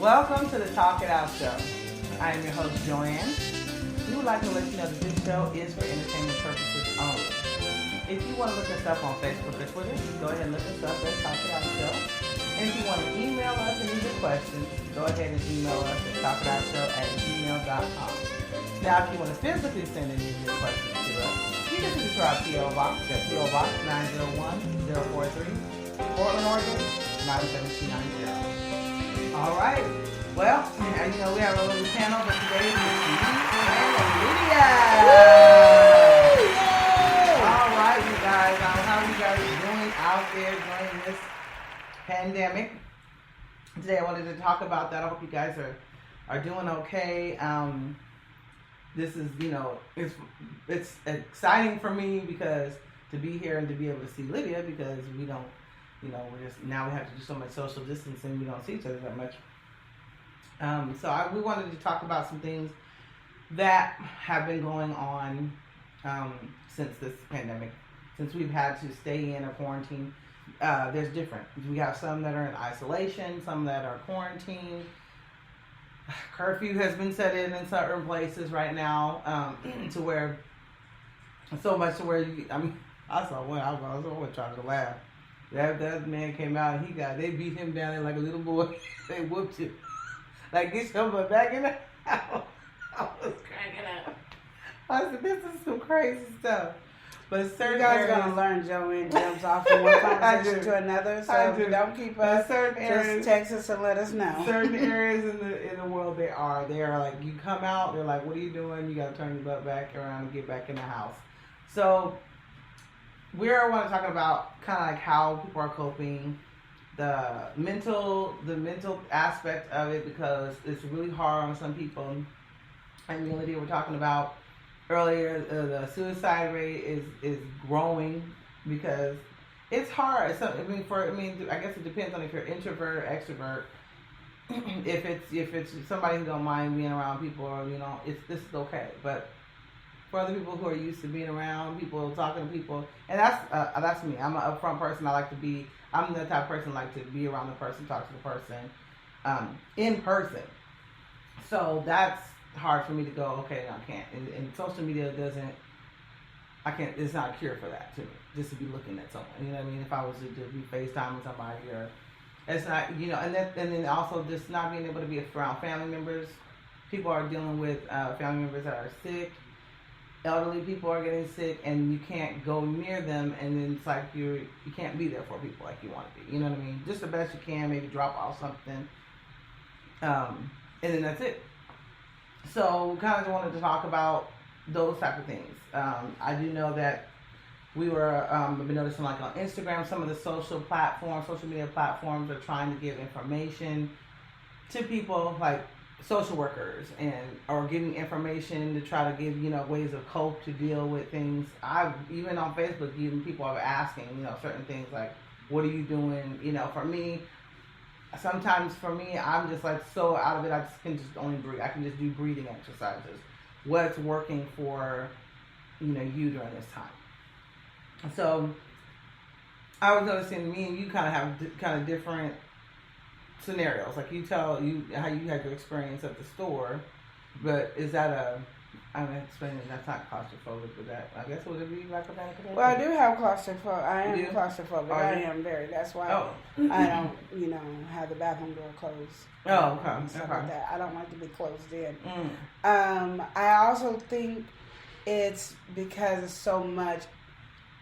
Welcome to the Talk It Out Show. I am your host, Joanne. We would like to let you know that this show is for entertainment purposes only. If you want to look us up on Facebook or Twitter, go ahead and look us up at Talk It Out Show. And if you want to email us any of your questions, go ahead and email us at talkitoutshow@gmail.com. Now, if you want to physically send any of your questions to us, you can send it to our P.O. Box at P.O. Box 901043, Portland, Oregon, 97290. All right. Well, we have a little panel, but today is me and Lydia. All right, you guys. How are you guys doing out there during this pandemic? Today I wanted to talk about that. I hope you guys are doing okay. This is, it's exciting for me because to be here and to be able to see Lydia because we don't, now we have to do so much social distancing. We don't see each other that much. We wanted to talk about some things that have been going on since this pandemic, since we've had to stay in or quarantine. There's different. We have some that are in isolation, some that are quarantined. Curfew has been set in certain places right now, to where so much to where I saw one. I was trying to laugh. That man came out and they beat him down there like a little boy. They whooped him. Like, get your butt back in the house. I was cracking up. I said, this is some crazy stuff. But certain you guys areas, are going to learn Joanne jumps off from one conversation to another. So if you don't keep us, just text us and let us know. Certain areas in the world, they are like, you come out, they're like, what are you doing? You got to turn your butt back around and get back in the house. So we want to talk about kind of like how people are coping, the mental aspect of it, because it's really hard on some people. And the Lydia we're talking about earlier, the suicide rate is growing because it's hard. So, I guess it depends on if you're introvert or extrovert. if it's somebody who don't mind being around people, or this is okay. But for other people who are used to being around people, talking to people, and that's me. I'm an upfront person. I'm the type of person who like to be around the person, talk to the person, in person. So that's hard for me to go, okay, I can't. And social media it's not a cure for that to me, just to be looking at someone. You know what I mean? If I was to be FaceTiming somebody, or it's not, and then also just not being able to be around family members. People are dealing with family members that are sick. Elderly people are getting sick, and you can't go near them, and then it's like you can't be there for people like you want to be. You know what I mean? Just the best you can, maybe drop off something, and then that's it. So, kind of wanted to talk about those type of things. I do know that we were, I've been noticing like on Instagram, some of the social media platforms are trying to give information to people, like social workers, or giving information to try to give, ways of cope to deal with things. Even on Facebook, even people are asking, certain things like, what are you doing? Sometimes for me, I'm just like so out of it, I just can just only breathe. I can just do breathing exercises. What's working for, you during this time. So I was noticing me and you kind of have different scenarios. Like you tell how you had your experience at the store, but is that I'm explaining that's not claustrophobic, but that I guess would it be like a panic attack? Well, I do have claustrophobic. I am claustrophobic. I am very. That's why I don't, have the bathroom door closed. Oh, okay. Stuff like that. I don't like to be closed in. I also think it's because it's so much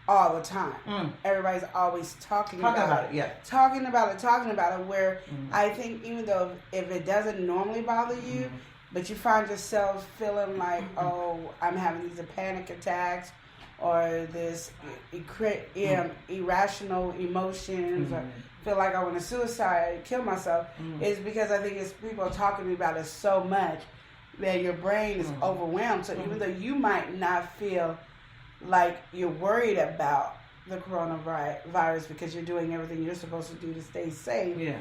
all the time. Everybody's always talking about it. Yeah. Talking about it. Where I think even though if it doesn't normally bother you. But you find yourself feeling like, oh, I'm having these panic attacks or this irrational emotions or feel like I want to kill myself. Is because I think it's people talking about it so much that your brain is overwhelmed. So even though you might not feel like you're worried about the coronavirus because you're doing everything you're supposed to do to stay safe,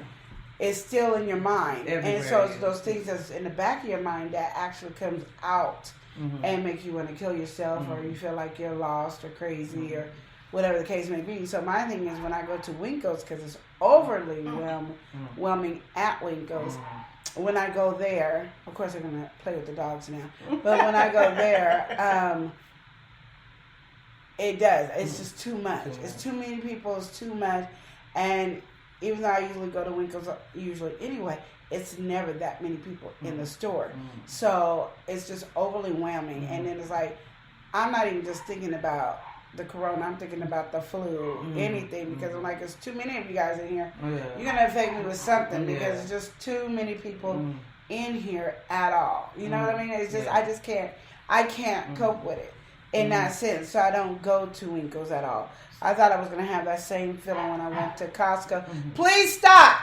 it's still in your mind. Everywhere, and so it's those things that's in the back of your mind that actually comes out and make you want to kill yourself or you feel like you're lost or crazy or whatever the case may be. So my thing is when I go to Winko's, because it's overly whelming at Winko's, when I go there, of course I'm gonna play with the dogs now. But when I go there, it does. It's just too much. It's too many people. It's too much. And even though I usually go to Winkle's usually anyway, it's never that many people in the store. So it's just overly whelming. And then it's like, I'm not even just thinking about the corona. I'm thinking about the flu, anything, because I'm like, there's too many of you guys in here. You're going to affect me with something because it's just too many people in here at all. You know what I mean? It's just, I can't cope with it in that sense. So I don't go to Winkle's at all. I thought I was going to have that same feeling when I went to Costco. Please stop!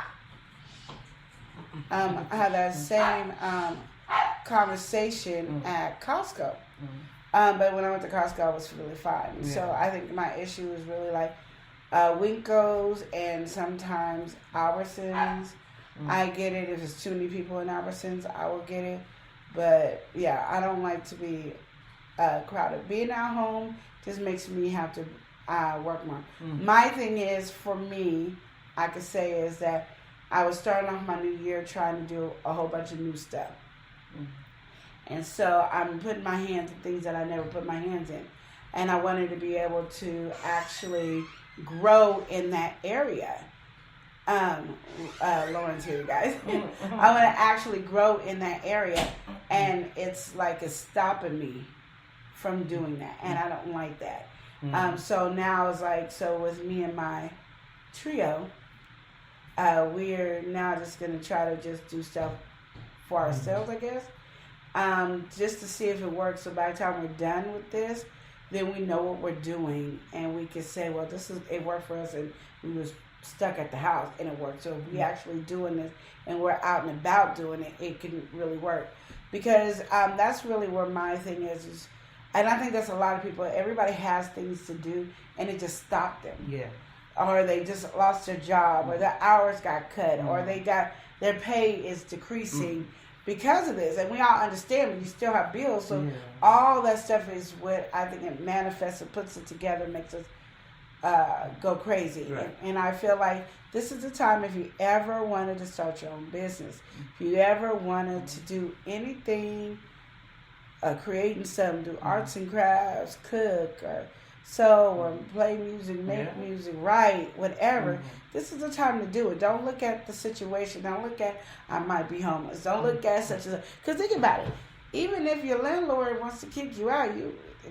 I had that same conversation at Costco. But when I went to Costco, I was really fine. So I think my issue is really like Winkle's and sometimes Albertsons. I get it. If there's too many people in Albertsons, I will get it. But yeah, I don't like to be crowded. Being at home just makes me have to work more. My thing is, for me, I could say is that I was starting off my new year trying to do a whole bunch of new stuff. And so I'm putting my hands in things that I never put my hands in. And I wanted to be able to actually grow in that area. Lauren's here, you guys. I want to actually grow in that area. And it's like it's stopping me from doing that. And I don't like that. So now it's like, so with me and my trio, we're now just going to try to just do stuff for ourselves, I guess. Just to see if it works. So by the time we're done with this, then we know what we're doing, and we can say, well, it worked for us, and we was stuck at the house, and it worked. So if we actually doing this, and we're out and about doing it, it can really work. Because that's really where my thing is, and I think that's a lot of people. Everybody has things to do, and it just stopped them. Yeah. Or they just lost their job, or their hours got cut, or their pay is decreasing. Because of this, and we all understand, but you still have bills, so all that stuff is what I think it manifests and puts it together, makes us go crazy. Right. And I feel like this is the time, if you ever wanted to start your own business, if you ever wanted to do anything, creating something, do arts and crafts, cook, or sew, or play music, make music, write, whatever. This is the time to do it. Don't look at the situation. Don't look at, I might be homeless. Don't look at such as, because think about it. Even if your landlord wants to kick you out,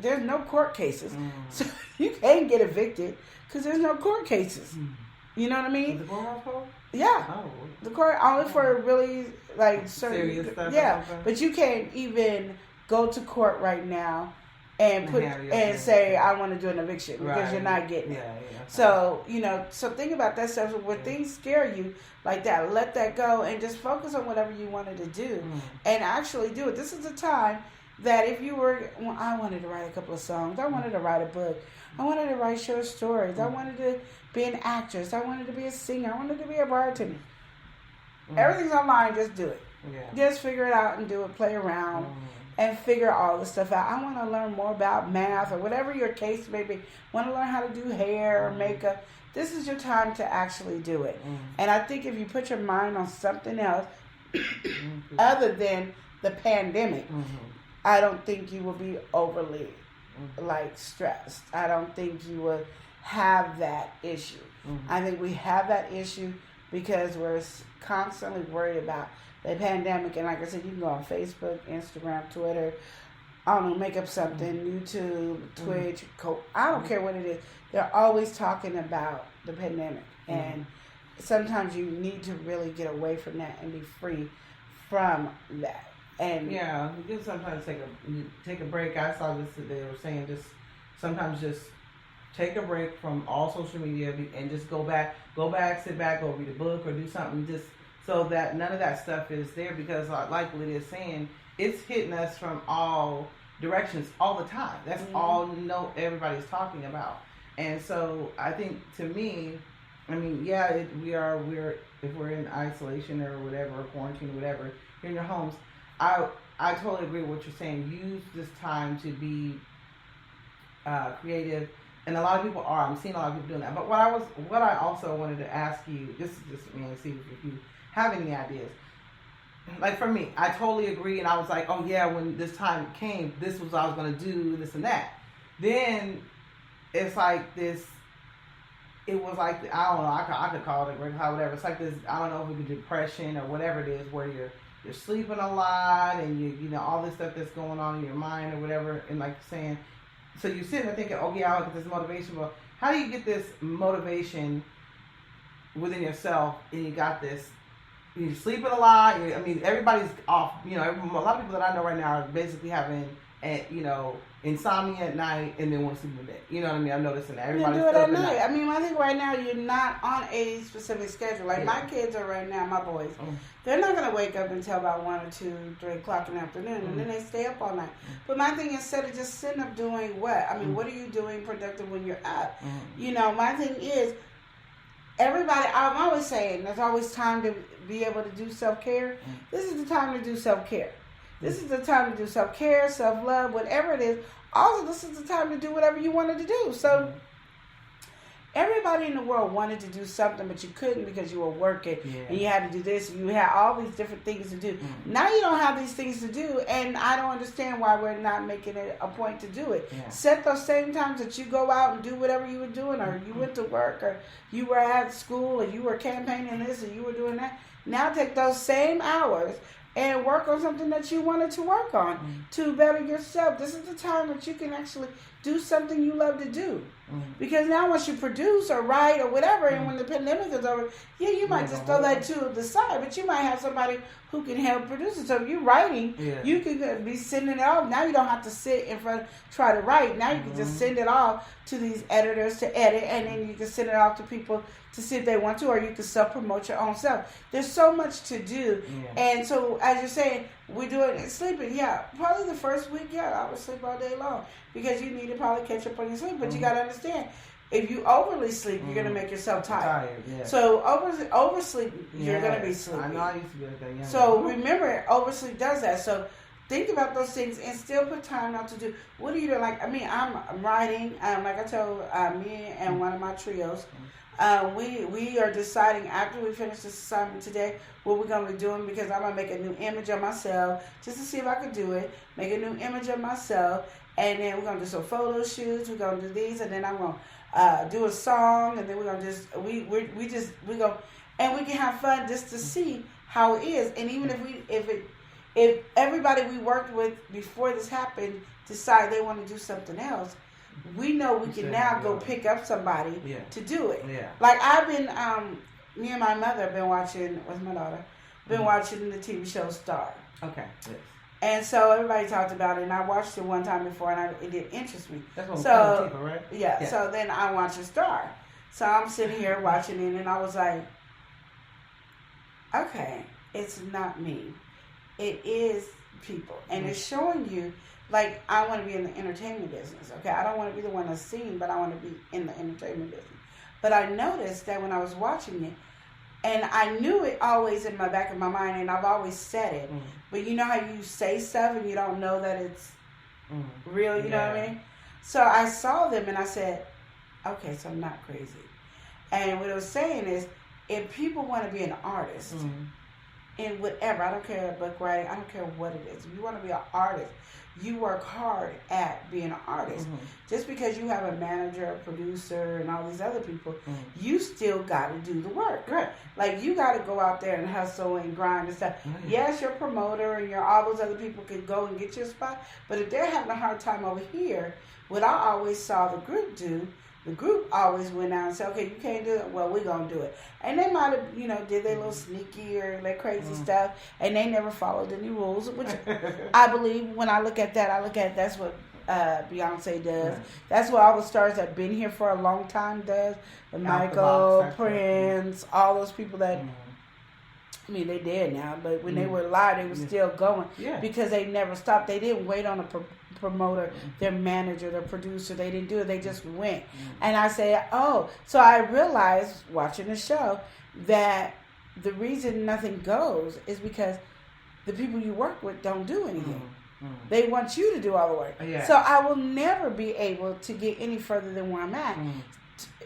there's no court cases. So you can't get evicted because there's no court cases. You know what I mean? Is the courthouse closed? Yeah. Oh. The court, only for really like certain. Serious stuff? Yeah. But you can't even go to court right now and say, I want to do an eviction, because you're not getting it. So, so think about that stuff. So when things scare you like that, let that go and just focus on whatever you wanted to do and actually do it. This is a time that if you were, I wanted to write a couple of songs. I wanted to write a book. I wanted to write short stories. I wanted to be an actress. I wanted to be a singer. I wanted to be a bartender. Everything's online. Just do it. Just figure it out and do it. Play around. And figure all this stuff out. I want to learn more about math or whatever your case may be. Want to learn how to do hair or makeup. This is your time to actually do it. And I think if you put your mind on something else other than the pandemic, I don't think you will be overly stressed. I don't think you will have that issue. I think we have that issue because we're constantly worried about the pandemic. And like I said, you can go on Facebook, Instagram, Twitter, I don't know, make up something, YouTube, Twitch, I don't care what it is. They're always talking about the pandemic. And sometimes you need to really get away from that and be free from that. And you can sometimes take a break. I saw this today. They were saying sometimes take a break from all social media and just go back, sit back, go read a book or do something, just so that none of that stuff is there, because like Lydia's saying, it's hitting us from all directions all the time. That's all everybody's talking about. And so I think, to me, I mean, we're if we're in isolation or whatever, or quarantine or whatever, you're in your homes. I totally agree with what you're saying. Use this time to be creative, and a lot of people are. I'm seeing a lot of people doing that. But what I also wanted to ask you, this is just me, and see if you have any ideas. like for me, I totally agree, and I was like, oh yeah, when this time came, this was what I was gonna do, this and that. Then it's like this. It was like, I don't know. I could call it whatever. It's like this. I don't know if it's depression or whatever it is, where you're sleeping a lot and you know all this stuff that's going on in your mind or whatever, and like saying, so you're sitting there thinking, oh yeah, I'll get this motivation. But how do you get this motivation within yourself, and you got this? You're sleeping a lot. I mean, everybody's off. You know, a lot of people that I know right now are basically having, insomnia at night and then want to sleep in the day. You know what I mean? I'm noticing that everybody's do it at night. night. I mean, I think right now you're not on a specific schedule. Like my kids are right now, my boys. They're not going to wake up until about 1 or 2, 3 o'clock in the afternoon, and then they stay up all night. But my thing is, instead of just sitting up doing what? I mean, what are you doing productive when you're up? You know, my thing is, everybody, I'm always saying, there's always time to be able to do self-care. This is the time to do self-care. This is the time to do self-care, self-love, whatever it is. Also, this is the time to do whatever you wanted to do. So, everybody in the world wanted to do something, but you couldn't because you were working, and you had to do this, and you had all these different things to do. Now you don't have these things to do, and I don't understand why we're not making it a point to do it. Set those same times that you go out and do whatever you were doing, or you went to work, or you were at school, or you were campaigning this, or you were doing that. Now take those same hours and work on something that you wanted to work on to better yourself. This is the time that you can actually do something you love to do. Because now once you produce or write or whatever, and when the pandemic is over, you might just throw that to the side, but you might have somebody who can help produce it. So if you're writing, you can be sending it off. Now you don't have to sit in front, try to write. Now you can just send it off to these editors to edit, and then you can send it off to people to see if they want to, or you can self-promote your own self. There's so much to do. And so, as you're saying, we're doing sleeping. Probably the first week, I would sleep all day long because you need to probably catch up on your sleep. But you got to understand, if you overly sleep, you're going to make yourself tired. So oversleep, you're going to be sleepy. I know I used to be like that. So remember, oversleep does that. So think about those things and still put time out to do. What are you doing? Like, I mean, I'm writing. Like I told me and one of my trios, we are deciding after we finish this assignment today what we're going to be doing, because I'm going to make a new image of myself just to see if I could do it. Make a new image of myself, and then we're going to do some photo shoots. We're going to do these, and then I'm going to do a song, and then we're going to just we go, and we can have fun just to see how it is. And even if everybody we worked with before this happened decide they want to do something else, we know we can now go pick up somebody to do it. Like I've been, me and my mother have been watching, with my daughter, watching the TV show Star. Okay. Yes. And so everybody talked about it, and I watched it one time before, and it did interest me. That's on TV, right? Yeah. So then I watched Star. So I'm sitting here watching it, and I was like, okay, it's not me. It is people. And it's showing you, like, I want to be in the entertainment business, okay? I don't want to be the one that's seen, but I want to be in the entertainment business. But I noticed that when I was watching it, and I knew it always in my back of my mind, and I've always said it, but you know how you say stuff and you don't know that it's real, you know what I mean? So I saw them and I said, okay, so I'm not crazy. And what I was saying is, if people want to be an artist, in whatever, I don't care, book writing, I don't care what it is. If you want to be an artist, you work hard at being an artist. Just because you have a manager, a producer, and all these other people, you still got to do the work. Right. Like, you got to go out there and hustle and grind and stuff. Yes, your promoter and all those other people can go and get you a spot, but if they're having a hard time over here, what I always saw the group do, the group always went out and said, okay, you can't do it, well, we're going to do it. And they might have, did their little sneaky or their crazy stuff, and they never followed any rules, which I believe, when I look at that, that's what Beyonce does. That's what all the stars that have been here for a long time does. Michael, Prince, all those people that, I mean, they dead now, but when they were alive, they were still going because they never stopped. They didn't wait on a promoter, their manager, their producer. They didn't do it. They just went. And I said, oh. So I realized, watching the show, that the reason nothing goes is because the people you work with don't do anything. They want you to do all the work. So I will never be able to get any further than where I'm at.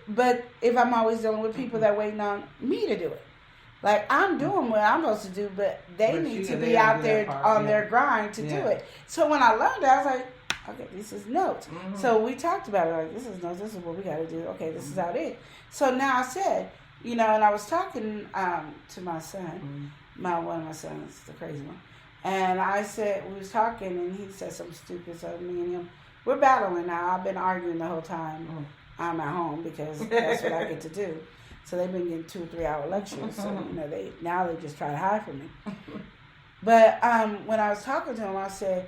But if I'm always dealing with people that waiting on me to do it. Like, I'm doing what I'm supposed to do, but they need to be out there on their grind to do it. So when I learned that, I was like, okay, this is notes. Mm-hmm. So we talked about it, like, this is notes, this is what we got to do. Okay, this is how it is. So now I said, and I was talking to my son, one of my sons, the crazy one. And I said, we was talking, and he said something stupid. So me and him, we're battling now. I've been arguing the whole time I'm at home because that's what I get to do. So they've been getting 2 or 3 hour lectures. So, they just try to hide from me. But when I was talking to him, I said,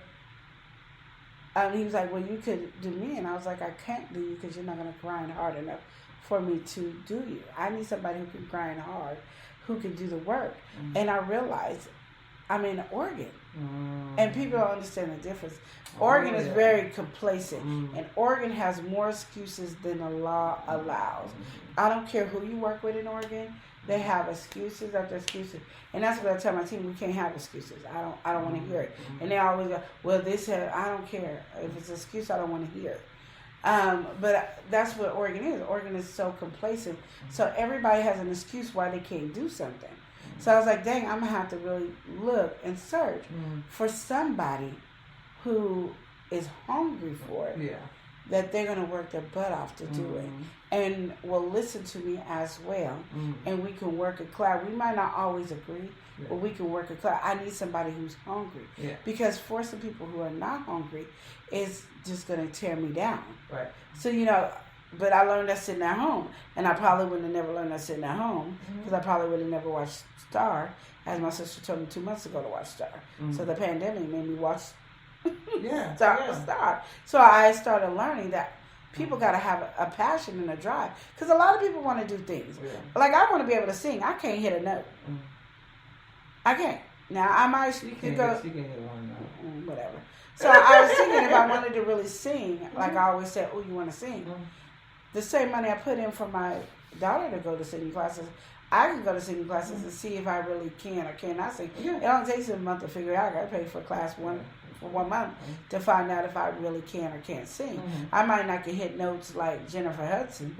he was like, well, you could do me. And I was like, I can't do you because you're not going to grind hard enough for me to do you. I need somebody who can grind hard, who can do the work. Mm-hmm. And I realized I'm in Oregon. Mm-hmm. And people don't understand the difference. Oregon is very complacent. Mm-hmm. And Oregon has more excuses than the law allows. Mm-hmm. I don't care who you work with in Oregon. They have excuses after excuses. And that's what I tell my team, we can't have excuses. I don't want to hear it. And they always go, well, this I don't care. If it's an excuse, I don't want to hear it. But that's what Oregon is. Oregon is so complacent. So everybody has an excuse why they can't do something. So I was like, dang, I'm going to have to really look and search for somebody who is hungry for it. Yeah. That they're going to work their butt off to do it. And will listen to me as well. And we can work a collab. We might not always agree, but we can work a collab. I need somebody who's hungry. Yeah. Because forcing people who are not hungry is just going to tear me down. Right. So, but I learned that sitting at home. And I probably wouldn't have never learned that sitting at home because I probably would have never watched Star, as my sister told me 2 months ago to watch Star. So the pandemic made me watch Star. So I started learning that people got to have a passion and a drive. Because a lot of people want to do things. Yeah. Like, I want to be able to sing. I can't hit a note. I can't. Now, I might you can hit one note. Whatever. So I was thinking if I wanted to really sing, like I always said, oh, you want to sing? The same money I put in for my daughter to go to singing classes, I can go to singing classes and see if I really can or cannot sing. Yeah. It only takes a month to figure it out. I got to pay for class for 1 month to find out if I really can or can't sing. I might not can hit notes like Jennifer Hudson.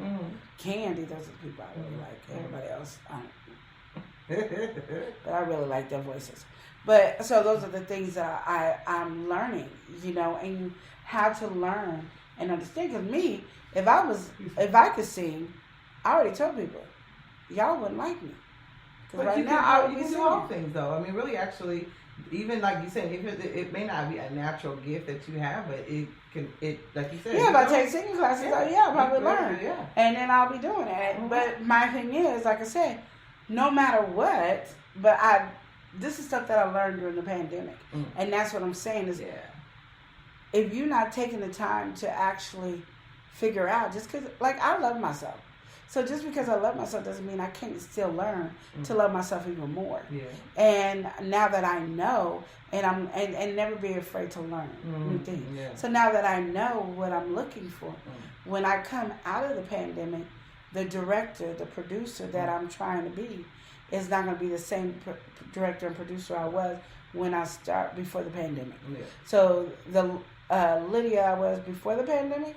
Candy, those are the people I really like. Everybody else, I don't. But I really like their voices. But so those are the things that I'm learning, and you have to learn and understand. Because me, if I could sing, I already told people, y'all wouldn't like me. But right now, you can do all things, though. I mean, really, actually, even like you said, it may not be a natural gift that you have, but it like you said. Yeah, if I take singing classes, I'll probably learn. Yeah. And then I'll be doing it. But my thing is, like I said, no matter what, this is stuff that I learned during the pandemic. And that's what I'm saying is, if you're not taking the time to actually figure out, just because, like, I love myself. So just because I love myself doesn't mean I can't still learn to love myself even more. Yeah. And now that I know, and never be afraid to learn new things. Yeah. So now that I know what I'm looking for, when I come out of the pandemic, the director, the producer that I'm trying to be is not going to be the same director and producer I was when I start before the pandemic. Yeah. So the Lydia I was before the pandemic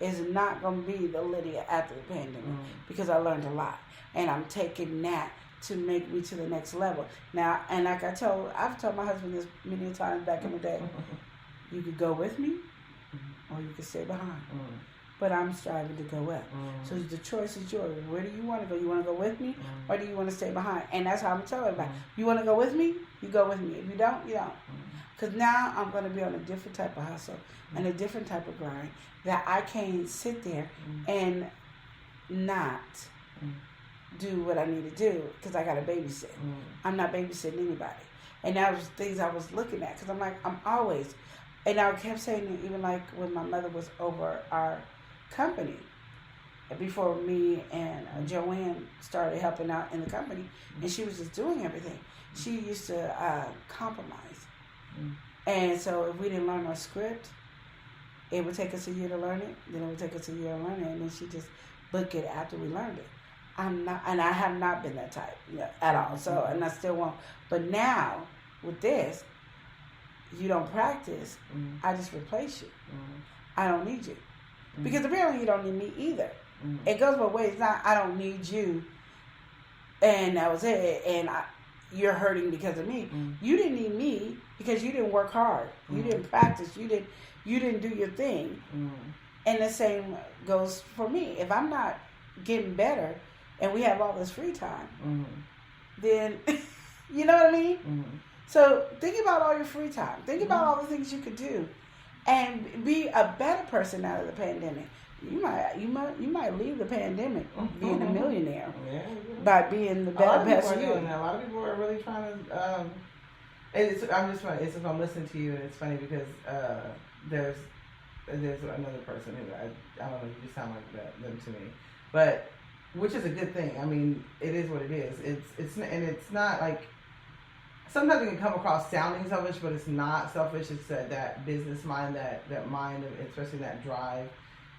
is not going to be the Lydia after the pandemic because I learned a lot. And I'm taking that to make me to the next level. Now, and like I've told my husband this many times back in the day, you could go with me or you could stay behind. But I'm striving to go up. So the choice is yours. Where do you want to go? You want to go with me or do you want to stay behind? And that's how I'm telling everybody. You want to go with me? You go with me. If you don't, you don't. Because now I'm going to be on a different type of hustle and a different type of grind that I can't sit there and not do what I need to do because I got to babysit. I'm not babysitting anybody. And that was things I was looking at because I'm like, I'm always, and I kept saying it even like when my mother was over our company before me and Joanne started helping out in the company and she was just doing everything. She used to compromise. And so if we didn't learn our script, it would take us a year to learn it. Then it would take us a year to learn it, and then she just book it after we learned it. I'm not, and I have not been that type at all. So, and I still won't. But now with this, you don't practice. I just replace you. I don't need you because apparently you don't need me either. It goes both ways. It's not I don't need you. and that was it. And you're hurting because of me. You didn't need me because you didn't work hard. You didn't practice. You didn't do your thing. And the same goes for me. If I'm not getting better and we have all this free time, then you know what I mean? So think about all your free time. Think about all the things you could do and be a better person out of the pandemic. You might leave the pandemic being a millionaire by being the better person. A lot of people are really trying to. It's just I'm listening to you, and it's funny because there's another person who I don't know. You just sound like them to me, but which is a good thing. I mean, it is what it is. It's not like. Sometimes it can come across sounding selfish, but it's not selfish. It's that business mind, that mind of, especially that drive.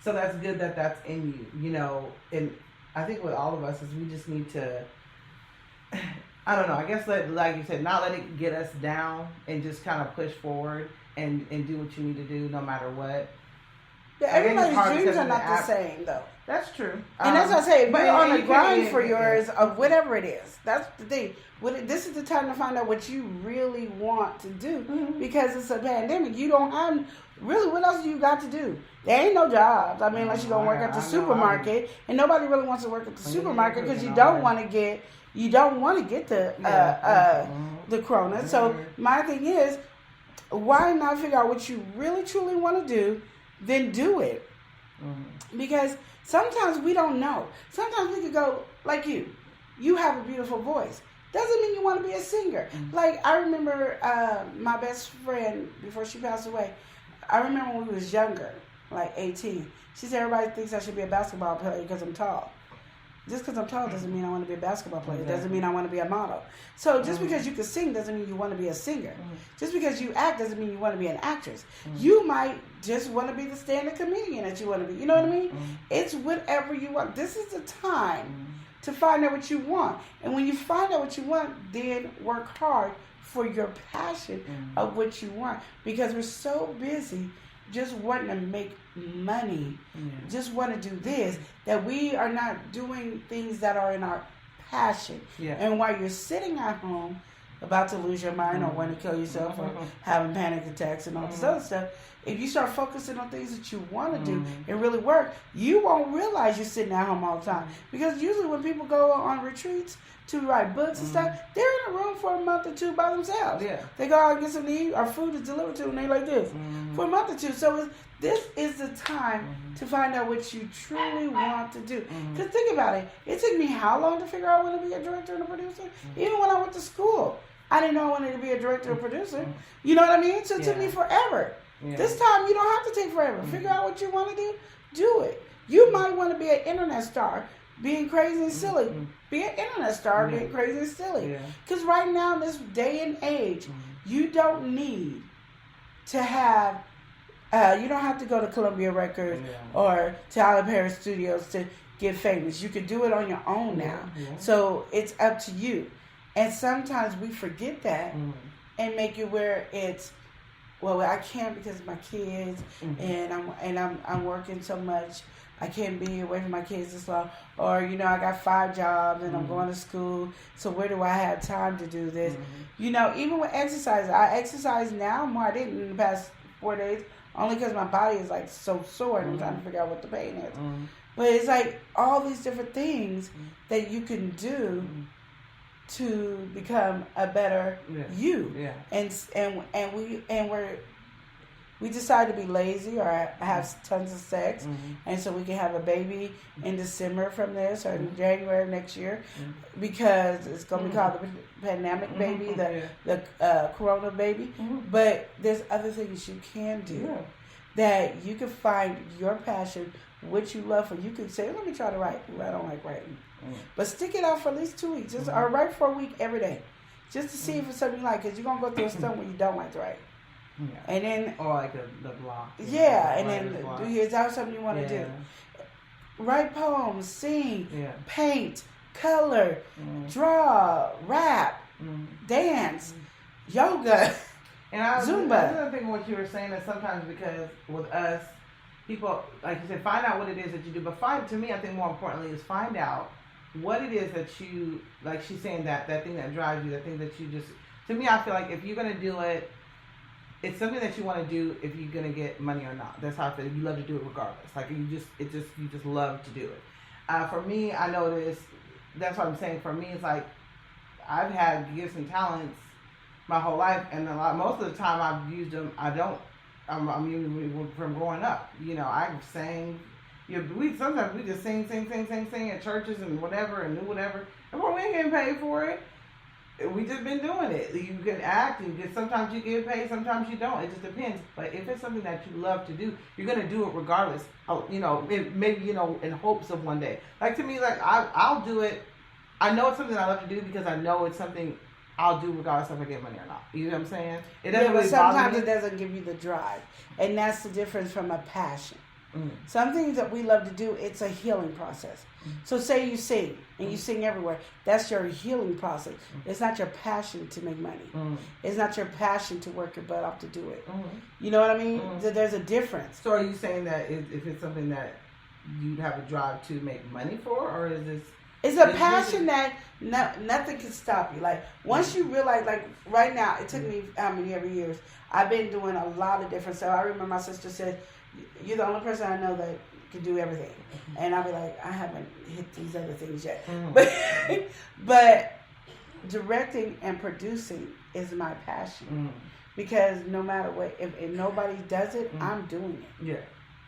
So that's good that that's in you, you know. And I think with all of us is we just need to, I don't know, I guess like you said, not let it get us down and just kind of push forward and do what you need to do no matter what. Yeah, everybody's dreams are not the same, though. That's true. And that's what I say, but on the grind for yours of whatever it is. That's the thing. This is the time to find out what you really want to do because it's a pandemic. You don't have, really, what else do you got to do? There ain't no jobs. I mean, unless you're going to work at the supermarket. And nobody really wants to work at the supermarket because you don't want to get the corona. So my thing is, why not figure out what you really, truly want to do, then do it. Because sometimes we don't know. Sometimes we could go, like you have a beautiful voice. Doesn't mean you want to be a singer. Like, I remember my best friend, before she passed away, I remember when we was younger, like 18. She said, everybody thinks I should be a basketball player because I'm tall. Just because I'm tall doesn't mean I want to be a basketball player. It doesn't mean I want to be a model. So just because you can sing doesn't mean you want to be a singer. Just because you act doesn't mean you want to be an actress. You might just want to be the stand-up comedian that you want to be. You know what I mean? It's whatever you want. This is the time to find out what you want. And when you find out what you want, then work hard for your passion of what you want. Because we're so busy just wanting to make money, just want to do this, that we are not doing things that are in our passion. And while you're sitting at home about to lose your mind or want to kill yourself or having panic attacks and all this other stuff, if you start focusing on things that you want to do and really work, you won't realize you're sitting at home all the time. Because usually when people go on retreats to write books and stuff, they're in a room for a month or two by themselves. They go out and get something to eat, or food is delivered to them, and they like this for a month or two. So this is the time to find out what you truly want to do. Because think about it. It took me how long to figure out I wanted to be a director and a producer? Even when I went to school, I didn't know I wanted to be a director or producer. You know what I mean? So it took me forever. This time, you don't have to take forever. Figure out what you want to do it. You might want to be an internet star, being crazy and silly. Be an internet star, being crazy and silly. Because right now, in this day and age, you don't need to have, you don't have to go to Columbia Records or Tyler Perry Studios to get famous. You can do it on your own now. So it's up to you. And sometimes we forget that and make it where it's, well, I can't because of my kids, and I'm working so much. I can't be away from my kids this long. Or, you know, I got 5 jobs and I'm going to school. So where do I have time to do this? You know, even with exercise, I exercise now more. I didn't in the past 4 days, only because my body is like so sore and I'm trying to figure out what the pain is. But it's like all these different things that you can do to become a better you. And we decide to be lazy or have tons of sex, and so we can have a baby in December from this or in January of next year, because it's going to be called the pandemic baby, the corona baby. But there's other things you can do that you can find your passion, what you love for. You can say, let me try to write. Ooh, I don't like writing. But stick it out for at least 2 weeks. Just or write for a week every day. Just to see if it's something you like. Because you're going to go through a stuff where you don't like to write. And then... Or like the block. And then is that something you want to do? Write poems, sing, paint, color, draw, rap, dance, yoga, and Zumba. Another thing what you were saying is sometimes because with us, people, like you said, find out what it is that you do. But to me, I think more importantly is find out what it is that you, like she's saying that thing that drives you, that thing that you just, to me, I feel like if you're going to do it, it's something that you want to do if you're going to get money or not. That's how I feel. You love to do it regardless. Like you just love to do it. For me, I notice, that's what I'm saying. For me, it's like I've had gifts and talents my whole life, and most of the time I've used them. I'm using from growing up. You know, I sang. Sometimes we just sing at churches and whatever and do whatever, and we ain't getting paid for it. We just been doing it. You can act, sometimes you get paid, sometimes you don't. It just depends. But if it's something that you love to do, you're gonna do it regardless. Maybe in hopes of one day. Like to me, like I'll do it. I know it's something I love to do because I know it's something I'll do regardless if I get money or not. You know what I'm saying? It doesn't really bother me. But sometimes it doesn't give you the drive, and that's the difference from a passion. Some things that we love to do, it's a healing process. So say you sing, and you sing everywhere. That's your healing process. It's not your passion to make money. It's not your passion to work your butt off to do it. You know what I mean? There's a difference. So are you saying that if it's something that you have a drive to make money for, or is this... It's a passion that nothing can stop you. Like, once you realize, like, right now, it took me how many every years. I've been doing a lot of different stuff. I remember my sister said, "You're the only person I know that can do everything." And I'll be like, I haven't hit these other things yet. But directing and producing is my passion. Because no matter what, if nobody does it, I'm doing it. Yeah.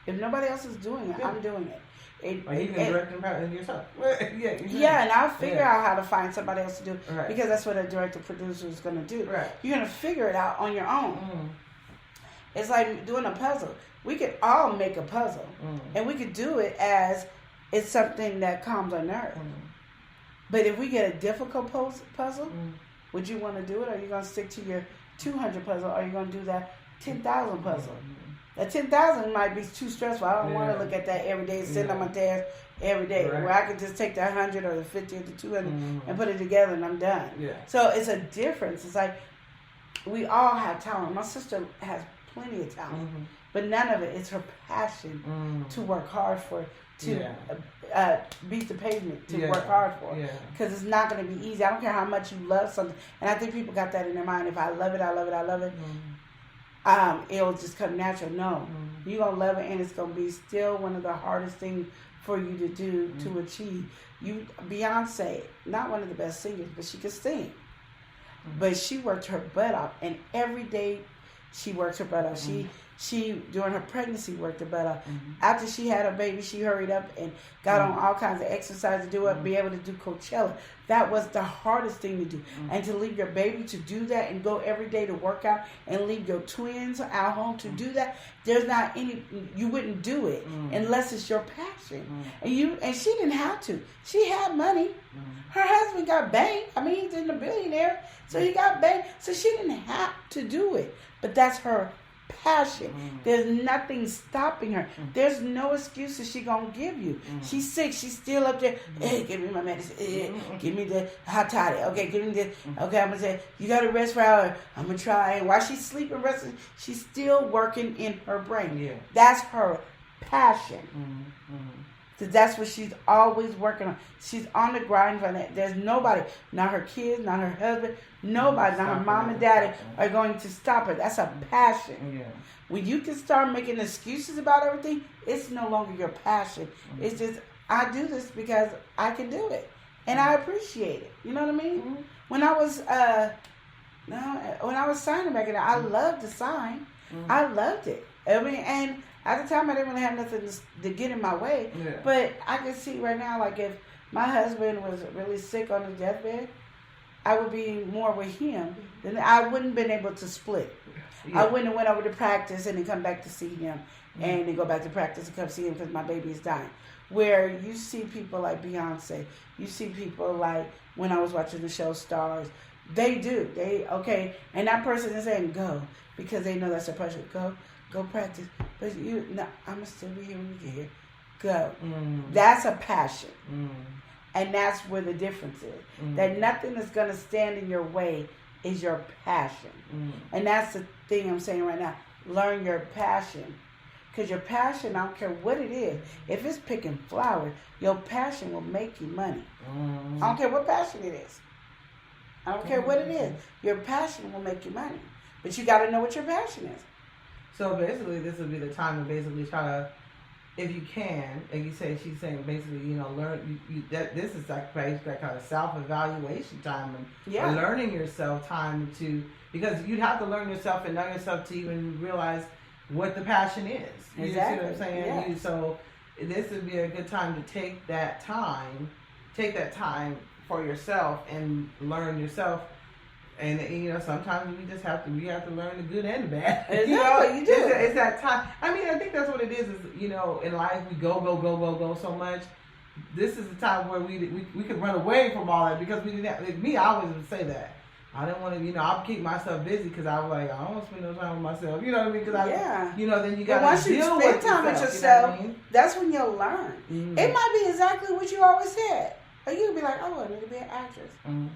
If nobody else is doing it, I'm doing it. You can direct and yourself. And I'll figure out how to find somebody else to do it. Right. Because that's what a director producer is going to do. Right. You're going to figure it out on your own. It's like doing a puzzle. We could all make a puzzle, and we could do it as it's something that calms our nerve. But if we get a difficult puzzle, would you want to do it? Or are you going to stick to your 200 puzzle? Or are you going to do that 10,000 puzzle? That 10,000 might be too stressful. I don't want to look at that every day, sit on my desk every day. Right. Where I could just take the 100 or the 50 or the 200 and put it together and I'm done. Yeah. So it's a difference. It's like we all have talent. My sister has plenty of talent, but none of it is her passion to work hard for, to beat the pavement, to work hard for. Because it's not going to be easy. I don't care how much you love something. And I think people got that in their mind. If I love it, I love it, I love it. It'll just come natural. No, you're gonna love it, and it's gonna be still one of the hardest things for you to do to achieve. Beyonce, not one of the best singers, but she could sing. But she worked her butt off, and every day she worked her butt off. She during her pregnancy worked her butt off. After she had her baby, she hurried up and got on all kinds of exercise to do it, be able to do Coachella. That was the hardest thing to do. And to leave your baby to do that and go every day to work out and leave your twins at home to do that, there's not any, you wouldn't do it unless it's your passion. And she didn't have to. She had money. Her husband got banged. I mean, he's a billionaire, so he got banged. So she didn't have to do it. But that's her passion. There's nothing stopping her. There's no excuses she gonna give you. She's sick. She's still up there. Hey, give me my medicine. Hey, give me the hot toddy. Okay, give me this. Okay, I'm gonna say you gotta rest for an hour. I'm gonna try. And while she's sleeping, resting, she's still working in her brain. That's her passion. Because that's what she's always working on. She's on the grind for that. There's nobody, not her kids, not her husband, nobody, not her mom and daddy are going to stop her. That's a passion. When you can start making excuses about everything, it's no longer your passion. It's just, I do this because I can do it. And I appreciate it. You know what I mean? When I was signing back in there, I loved to sign. I loved it. I mean, and at the time, I didn't really have nothing to get in my way. But I can see right now, like if my husband was really sick on his deathbed, I would be more with him. Then I wouldn't have been able to split. I wouldn't have went over to practice and then come back to see him and then go back to practice and come see him because my baby is dying. Where you see people like Beyonce, you see people like when I was watching the show Stars, they do. And that person is saying go because they know that's their pressure. Go practice. But I'm going to still be here when you get here. Go. That's a passion. And that's where the difference is. That nothing is going to stand in your way is your passion. And that's the thing I'm saying right now. Learn your passion. Because your passion, I don't care what it is. If it's picking flowers, your passion will make you money. I don't care what passion it is. I don't care what it is. Your passion will make you money. But you got to know what your passion is. So basically, this would be the time to basically try to, if you can, like you say, she's saying basically, learn. That this is like that kind of self-evaluation time and learning yourself time to, because you'd have to learn yourself and know yourself to even realize what the passion is. You see what I'm saying? Yes. So this would be a good time to take that time for yourself and learn yourself. And sometimes we have to learn the good and the bad. Exactly, you do. It's that time. I mean, I think that's what it is. In life we go so much. This is the time where we could run away from all that, because we didn't. I always would say that. I didn't want to. I'll keep myself busy because I was like, I don't want to spend no time with myself. You know what I mean? Because then you got to once you deal spend with time with yourself, you know what I mean? That's when you'll learn. Mm-hmm. It might be exactly what you always said, or you'd be like, oh, I need to be an actress. Mm-hmm.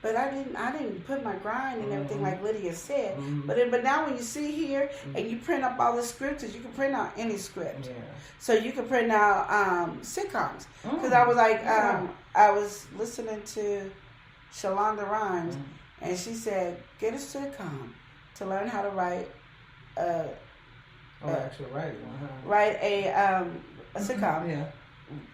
But I didn't put my grind and everything like Lydia said. Mm-hmm. But now when you see here and you print up all the scripts, you can print out any script. Yeah. So you can print out sitcoms. Because I was like, I was listening to Shalonda Rhimes, and she said, get a sitcom to learn how to write. Actually write one. Huh? Write a sitcom. Yeah.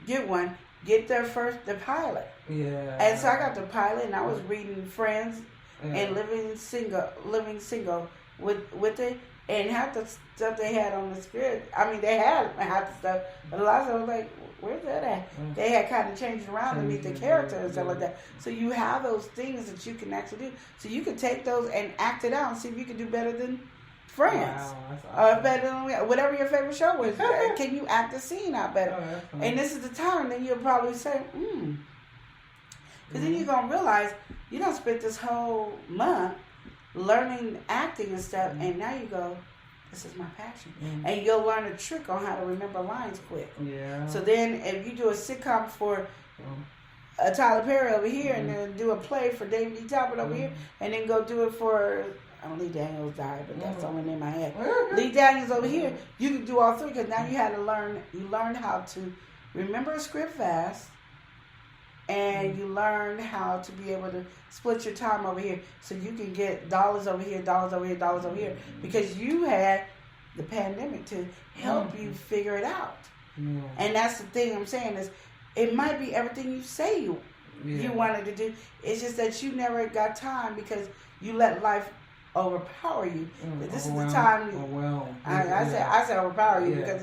Get one. Get the pilot. Yeah. And so I got the pilot, and I was reading Friends and Living Single with it, and half the stuff they had on the script. I mean, they had half the stuff, but a lot of it was like, where's that at? They had kind of changed around to meet the character and stuff like that. So you have those things that you can actually do. So you can take those and act it out and see if you can do better than Friends. Wow, that's awesome. Better than whatever your favorite show was. Can you act the scene out better? Oh, and this is the time, then you'll probably say, Because then you're going to realize you don't spend this whole month learning acting and stuff, and now you go, this is my passion. And you'll learn a trick on how to remember lines quick. Yeah. So then if you do a sitcom for Tyler Perry over here, and then do a play for David D. Talbot over here, and then go do it for... Lee Daniels died, but that's the only name I had. Lee Daniels over here. You can do all three, because now you had to learn. You learned how to remember a script fast, and you learned how to be able to split your time over here, so you can get dollars over here, dollars over here, dollars over here, because you had the pandemic to help you figure it out. And that's the thing I'm saying is, it might be everything you say you wanted to do. It's just that you never got time because you let life overpower you. This is the time. I said overpower you because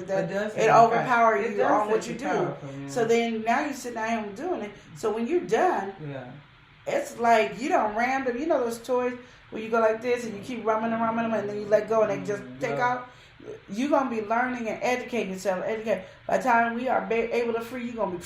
it overpower you on what you do. So then now you sit down here and doing it. So when you're done, it's like you don't ram them. You know those toys where you go like this and you keep rumming them, and then you let go and they just take off. You're gonna be learning and educating yourself. By the time we are able to free, you're gonna be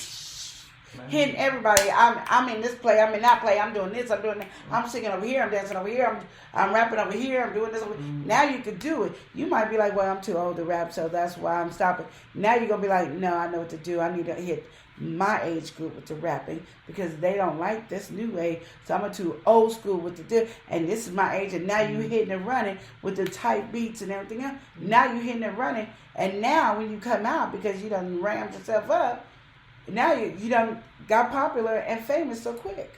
hitting everybody. I'm in this play, I'm in that play, I'm doing this, I'm doing that, I'm singing over here, I'm dancing over here, I'm rapping over here, I'm doing this over here. Now you could do it. You might be like, well, I'm too old to rap, so that's why I'm stopping. Now you're going to be like, no, I know what to do. I need to hit my age group with the rapping because they don't like this new age. So I'm too old school with the dip, and this is my age, and now you hitting and running with the tight beats and everything else. Now you hitting and running, and now when you come out, because you done rammed yourself up, now you done got popular and famous so quick.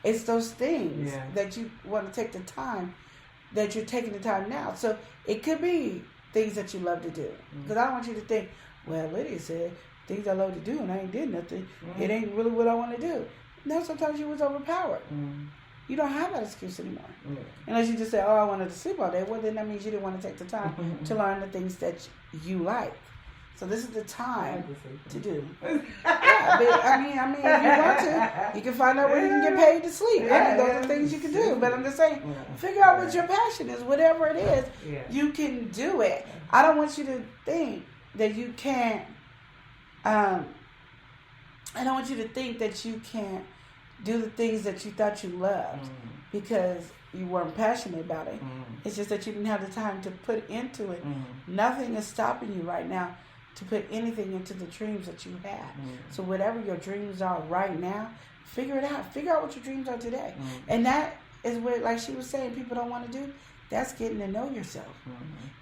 It's those things that you want to take the time, that you're taking the time now. So it could be things that you love to do. Because I don't want you to think, well, Lydia said things I love to do and I ain't did nothing. It ain't really what I want to do. No, sometimes you was overpowered. You don't have that excuse anymore. Unless you just say, oh, I wanted to sleep all day. Well, then that means you didn't want to take the time to learn the things that you like. So this is the time to do. But, I mean, if you want to, you can find out where you can get paid to sleep. Those are things you can do. But I'm just saying, figure out what your passion is. Whatever it is, you can do it. I don't want you to think that you can't. I don't want you to think that you can't do the things that you thought you loved because you weren't passionate about it. It's just that you didn't have the time to put into it. Nothing is stopping you right now to put anything into the dreams that you have. So whatever your dreams are right now, figure it out. Figure out what your dreams are today. And that is what, like she was saying, people don't want to do. that's getting to know yourself.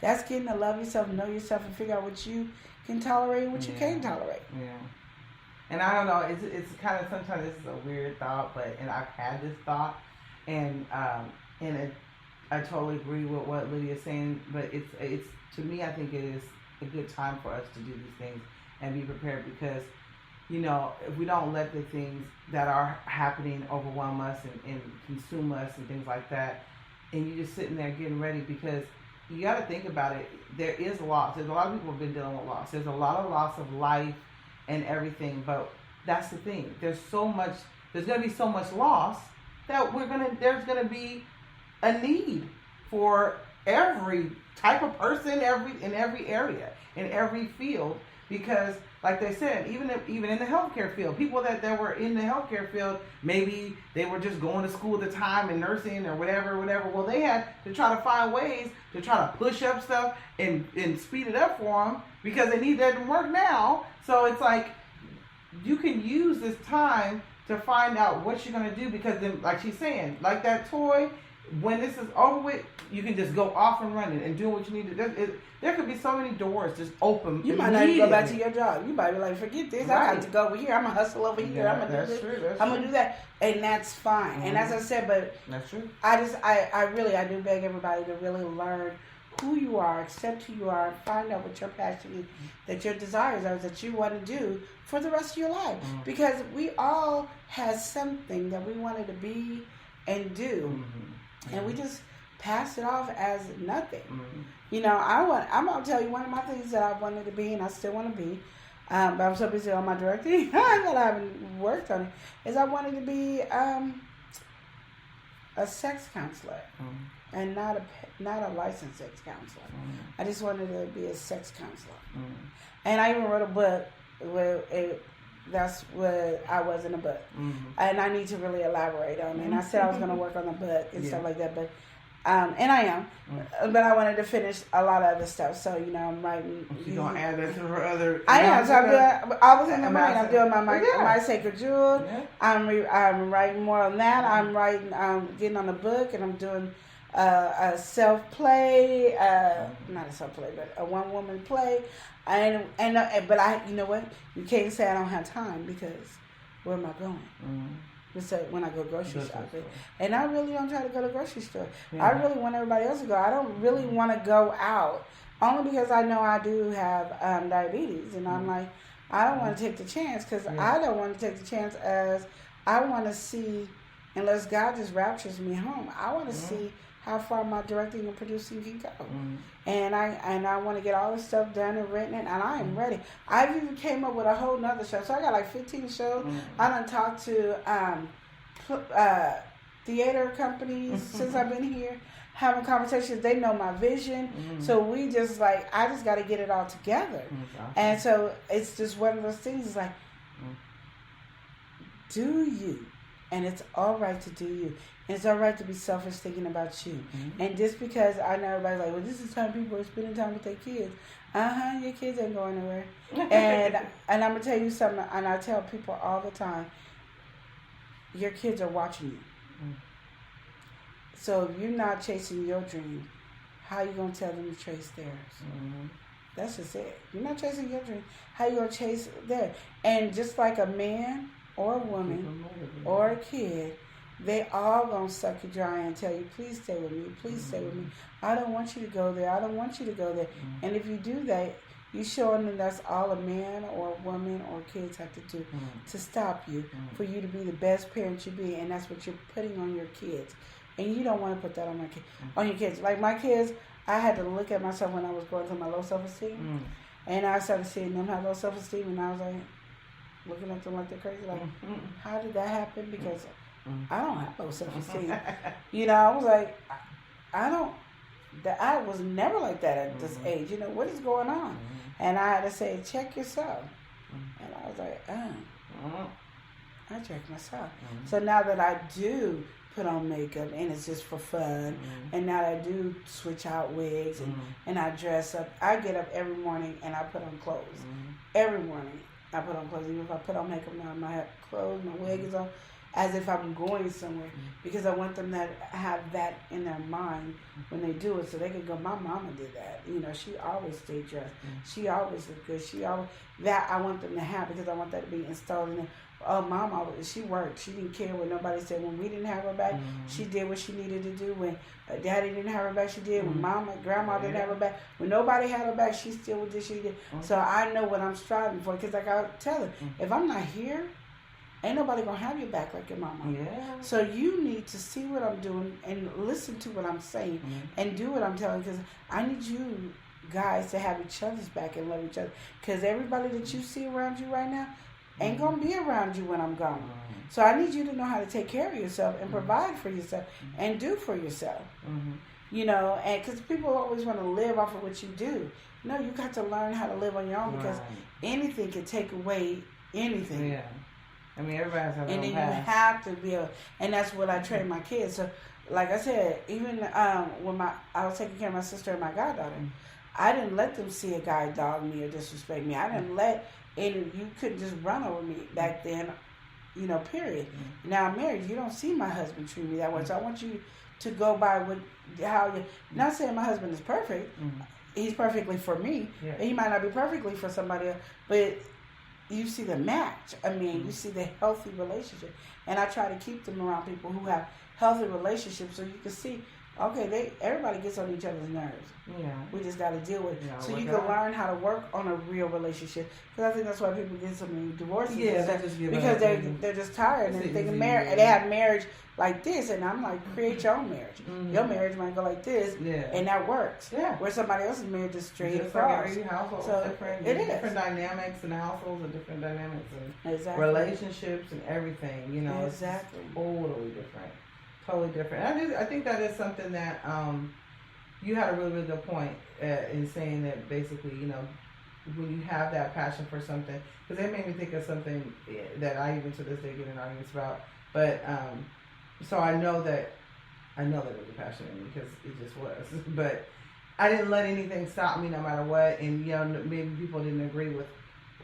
That's getting to love yourself, know yourself, and figure out what you can tolerate and what you can't tolerate. Yeah. And I don't know, it's kind of, sometimes this is a weird thought, and I've had this thought, and I totally agree with what Lydia's saying, but it's to me, I think it is a good time for us to do these things and be prepared, because, you know, if we don't let the things that are happening overwhelm us and consume us and things like that, and you're just sitting there getting ready, because you got to think about it. There is loss. There's a lot of people who have been dealing with loss. There's a lot of loss of life and everything, but that's the thing. There's going to be so much loss that there's going to be a need for every type of person, in every area, in every field, because like they said, even in the healthcare field, people that were in the healthcare field, maybe they were just going to school at the time and nursing or whatever. Well, they had to try to find ways to try to push up stuff and speed it up for them, because they need that to work now. So it's like, you can use this time to find out what you're going to do, because then, like she's saying, like that toy, when this is over with, you can just go off and running and do what you need to do. There could be so many doors just open. You might not even go back to your job. You might be like, forget this. Right. I got to go over here. I'm going to hustle over here. I'm going to do this. True, I'm going to do that. And that's fine. And as I said, but that's true. I do beg everybody to really learn who you are, accept who you are, and find out what your passion is, that your desires are, that you want to do for the rest of your life. Because we all have something that we wanted to be and do. And we just pass it off as nothing. You know, I'm going to tell you one of my things that I wanted to be, and I still want to be, but I'm so busy on my directing that I haven't worked on it, is I wanted to be a sex counselor, and not a licensed sex counselor. I just wanted to be a sex counselor. And I even wrote a book where that's what I was in the book. And I need to really elaborate on it. And I said I was going to work on the book and stuff like that, but and I am, but I wanted to finish a lot of other stuff. So, you know, I'm writing. You're going to add that to her other... I am. So I'm doing all the things I'm writing. I'm doing my Sacred Jewel. Yeah. I'm writing more on that. I'm writing, getting on the book, and I'm doing a self-play, not a self-play, but a one-woman play. But you know what? You can't say I don't have time, because where am I going? So when I go grocery shopping, and I really don't try to go to the grocery store. I really want everybody else to go. I don't really want to go out, only because I know I do have diabetes, and I'm like, I don't want to take the chance, because I don't want to take the chance, as I want to see, unless God just raptures me home, I want to see how far my directing and producing can go. And I want to get all this stuff done and written, and I am ready. I've even came up with a whole nother show. So I got like 15 shows. I done talked to theater companies since I've been here, having conversations. They know my vision. So we just like, I just got to get it all together. And so it's just one of those things. It's like, do you? And it's all right to do you. And it's all right to be selfish thinking about you. And just because I know everybody's like, well, this is time people are spending time with their kids. Your kids ain't going nowhere. and I'm going to tell you something, and I tell people all the time, your kids are watching you. So if you're not chasing your dream, how are you going to tell them to chase theirs? That's just it. You're not chasing your dream. How you going to chase theirs? And just like a man or a woman or a kid, they all gonna suck you dry and tell you, please stay with me, please stay with me. I don't want you to go there. I don't want you to go there. And if you do that, you're showing them that's all a man or a woman or kids have to do to stop you, for you to be the best parent you be, and that's what you're putting on your kids. And you don't want to put that on on your kids. Like my kids, I had to look at myself when I was going through my low self-esteem, and I started seeing them have low self-esteem, and I was like, looking at them like they're crazy. Like, how did that happen? Because I don't have low self-esteem. You know, I was like, I was never like that at this age. You know, what is going on? And I had to say, check yourself. And I was like, I checked myself. So now that I do put on makeup, and it's just for fun, and now that I do switch out wigs, and I dress up, I get up every morning and I put on clothes. Every morning I put on clothes. Even if I put on makeup now, my clothes, my wig is on, as if I'm going somewhere, because I want them to have that in their mind when they do it, so they can go, my mama did that. You know, she always stayed dressed. She always looked good. She always, that I want them to have, because I want that to be installed in them. Oh, mama, she worked. She didn't care what nobody said. When we didn't have her back, she did what she needed to do. When daddy didn't have her back, she did. When grandma didn't have her back, when nobody had her back, she still did. She did. So I know what I'm striving for, because like I tell her, if I'm not here, ain't nobody gonna have your back like your mama. Yeah. So you need to see what I'm doing and listen to what I'm saying and do what I'm telling, because I need you guys to have each other's back and love each other. Because everybody that you see around you right now ain't gonna be around you when I'm gone. So I need you to know how to take care of yourself and provide for yourself and do for yourself. You know, and because people always want to live off of what you do. No, you got to learn how to live on your own, because anything can take away anything. Yeah. I mean, everybody has their own And then path. you have to be and that's what I train my kids. So, like I said, even when I was taking care of my sister and my goddaughter, I didn't let them see a guy dog me or disrespect me. I didn't let you couldn't just run over me back then, you know, period. Now I'm married. You don't see my husband treat me that way. So I want you to go by how you, not saying my husband is perfect. He's perfectly for me. Yeah. He might not be perfectly for somebody else, but you see the match. I mean, you see the healthy relationship. And I try to keep them around people who have healthy relationships, so you can see, okay, everybody gets on each other's nerves. Yeah. We just got to deal with it. Yeah, So you can learn how to work on a real relationship. Because I think that's why people get so many divorces. Yeah, because they're just tired and thinking marriage, and they have marriage like this. And I'm like, create your own marriage. Your marriage might go like this, and that works. Yeah. Where somebody else's marriage is straight Just across. like every household So is different. it is. Different dynamics in the households and different dynamics and Exactly. relationships and everything. You know, Exactly. It's totally different. Totally different. I think that is something that you had a really, really good point in saying that basically, you know, when you have that passion for something, because it made me think of something that I even to this day get in arguments about. But so I know that it was a passion in me, because it just was. But I didn't let anything stop me, no matter what. And you know, maybe people didn't agree with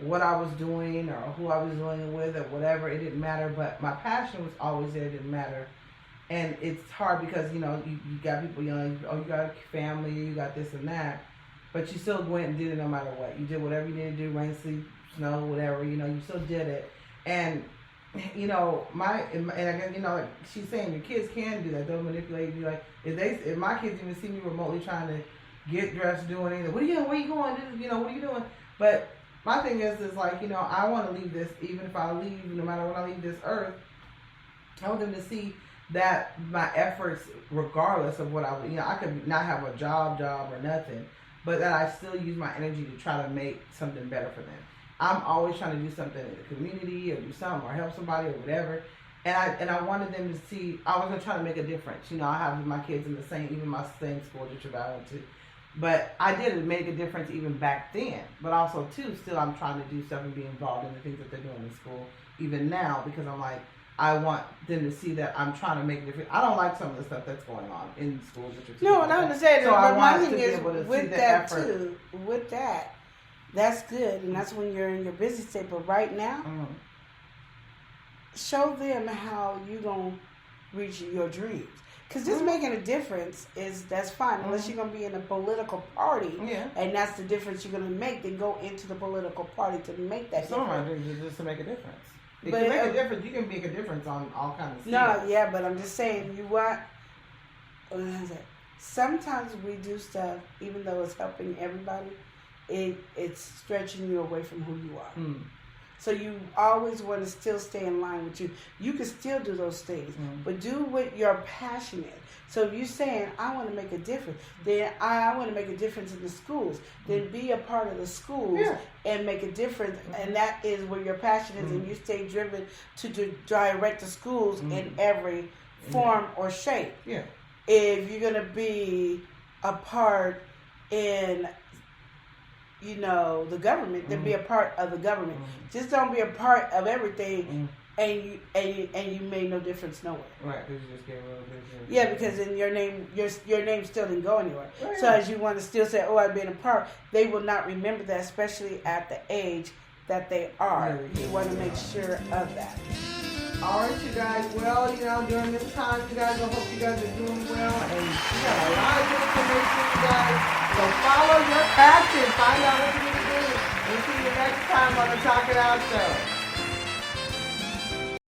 what I was doing or who I was doing it with or whatever. It didn't matter. But my passion was always there. It didn't matter. And it's hard because, you know, you got people, you know, you got a family, you got this and that, but you still went and did it no matter what. You did whatever you needed to do, rain, sleep, snow, whatever, you know, you still did it. And, you know, and again, you know, like she's saying, your kids can do that. They'll manipulate you. Like, if my kids even see me remotely trying to get dressed, doing anything, what are you doing? Where you going? You know, what are you doing? But my thing is like, you know, I want to leave this, even if I leave, no matter when I leave this earth, I want them to see that my efforts, regardless of what I could not have a job or nothing, but that I still use my energy to try to make something better for them. I'm always trying to do something in the community or do something or help somebody or whatever. And I wanted them to see, I was going to try to make a difference. You know, I have my kids in even my same school district I went to. But I did make a difference even back then. But also, too, still I'm trying to do stuff and be involved in the things that they're doing in school, even now, because I'm like, I want them to see that I'm trying to make a difference. I don't like some of the stuff that's going on in school districts. No, and I understand. So but my want thing to is, be able to with see the that effort. too, with that, that's good, and that's when you're in your busy state. But right now, show them how you gonna reach your dreams. Because just making a difference that's fine, unless you're gonna be in a political party, and that's the difference you're gonna make. Then go into the political party to make that Some difference. of my dreams is just to make a difference. It But can make a difference. You can make a difference on all kinds of No, yeah, but I'm just saying, sometimes we do stuff, even though it's helping everybody, it's stretching you away from who you are. So you always want to still stay in line with you. You can still do those things, but do what you're passionate. So if you're saying, I want to make a difference, then I want to make a difference in the schools. Then be a part of the schools and make a difference. And that is where your passion is, and you stay driven to direct the schools in every form or shape. Yeah. If you're going to be a part in, you know, the government, then be a part of the government. Just don't be a part of everything, and you made no difference nowhere. Right, because you just gave a little bit. Yeah, because in your name still didn't go anywhere. Right. So as you want to still say, "Oh, I've been a part," they will not remember that, especially at the age that they are. You want to make sure of that. All right, you guys. Well, during this time, you guys, I hope you guys are doing well. And we got a lot of good information, you guys. So follow your passion. Find out what you need to do. We'll see you next time on the Talk It Out Show.